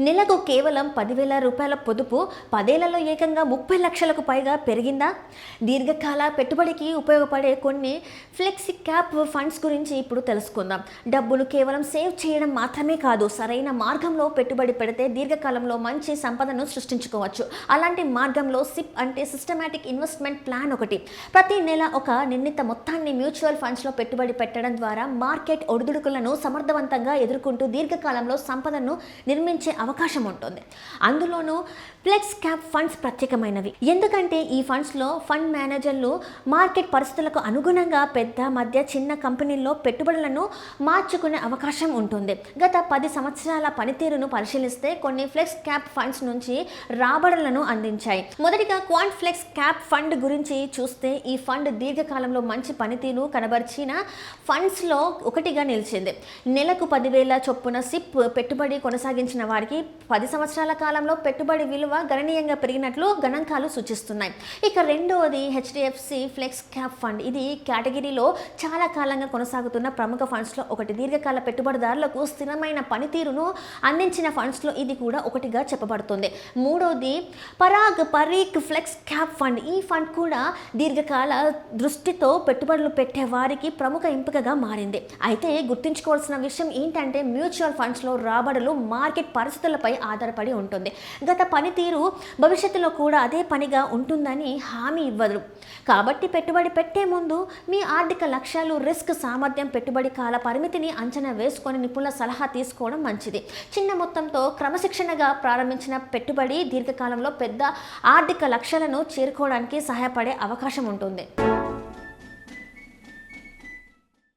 నెలకు కేవలం 10,000 రూపాయల పొదుపు 10 ఏళ్లలో ఏకంగా 30 లక్షలకు పైగా పెరిగిందా? దీర్ఘకాల పెట్టుబడికి ఉపయోగపడే కొన్ని ఫ్లెక్సీ క్యాప్ ఫండ్స్ గురించి ఇప్పుడు తెలుసుకుందాం. డబ్బును కేవలం సేవ్ చేయడం మాత్రమే కాదు, సరైన మార్గంలో పెట్టుబడి పెడితే దీర్ఘకాలంలో మంచి సంపదను సృష్టించుకోవచ్చు. అలాంటి మార్గంలో సిప్ అంటే సిస్టమాటిక్ ఇన్వెస్ట్మెంట్ ప్లాన్ ఒకటి. ప్రతి నెల ఒక నిర్ణీత మొత్తాన్ని మ్యూచువల్ ఫండ్స్లో పెట్టుబడి పెట్టడం ద్వారా మార్కెట్ ఒడిదుడుకులను సమర్థవంతంగా ఎదుర్కొంటూ దీర్ఘకాలంలో సంపదను నిర్మించే అవకాశం ఉంటుంది. అందులోనూ ఫ్లెక్స్ క్యాప్ ఫండ్స్ ప్రత్యేకమైనవి. ఎందుకంటే ఈ ఫండ్స్లో ఫండ్ మేనేజర్లు మార్కెట్ పరిస్థితులకు అనుగుణంగా పెద్ద, మధ్య, చిన్న కంపెనీల్లో పెట్టుబడులను మార్చుకునే అవకాశం ఉంటుంది. గత 10 సంవత్సరాల పనితీరును పరిశీలిస్తే కొన్ని ఫ్లెక్స్ క్యాప్ ఫండ్స్ నుంచి రాబడులను అందించాయి. మొదటిగా క్వాంట్ ఫ్లెక్స్ క్యాప్ ఫండ్ గురించి చూస్తే ఈ ఫండ్ దీర్ఘకాలంలో మంచి పనితీరు కనబరిచిన ఫండ్స్లో ఒకటిగా నిలిచింది. నెలకు 10,000 చొప్పున సిప్ పెట్టుబడి కొనసాగించిన వారికి 10 సంవత్సరాల కాలంలో పెట్టుబడి విలువ గణనీయంగా పెరిగినట్లు గణాంకాలు సూచిస్తున్నాయి. ఇక రెండవది హెచ్డిఎఫ్సి ఫ్లెక్స్ క్యాప్ ఫండ్. ఇది కేటగిరీలో చాలా కాలంగా కొనసాగుతున్న ప్రముఖ ఫండ్స్లో ఒకటి. దీర్ఘకాల పెట్టుబడిదారులకు స్థిరమైన పనితీరును అందించిన ఫండ్స్లో ఇది కూడా ఒకటిగా చెప్పబడుతుంది. మూడవది పరీక్ ఫ్లెక్స్ క్యాప్ ఫండ్. ఈ ఫండ్ కూడా దీర్ఘకాల దృష్టితో పెట్టుబడులు పెట్టే వారికి ప్రముఖ ఎంపికగా మారింది. అయితే గుర్తుంచుకోవాల్సిన విషయం ఏంటంటే మ్యూచువల్ ఫండ్స్లో రాబడులు మార్కెట్ పరిస్థితులపై ఆధారపడి ఉంటుంది. గత పనితీరు భవిష్యత్తులో కూడా అదే పనిగా ఉంటుందని హామీ ఇవ్వదు. కాబట్టి పెట్టుబడి పెట్టే ముందు మీ ఆర్థిక లక్ష్యాలు, రిస్క్ సామర్థ్యం, పెట్టుబడి కాల పరిమితిని అంచనా వేసుకొని నిపుణుల సలహా తీసుకోవడం మంచిది. చిన్న మొత్తంతో క్రమశిక్షణగా ప్రారంభించిన పెట్టుబడి దీర్ఘకాలంలో పెద్ద ఆర్థిక లక్ష్యాలను చేరుకోవడానికి సహాయపడే అవకాశం ఉంటుంది.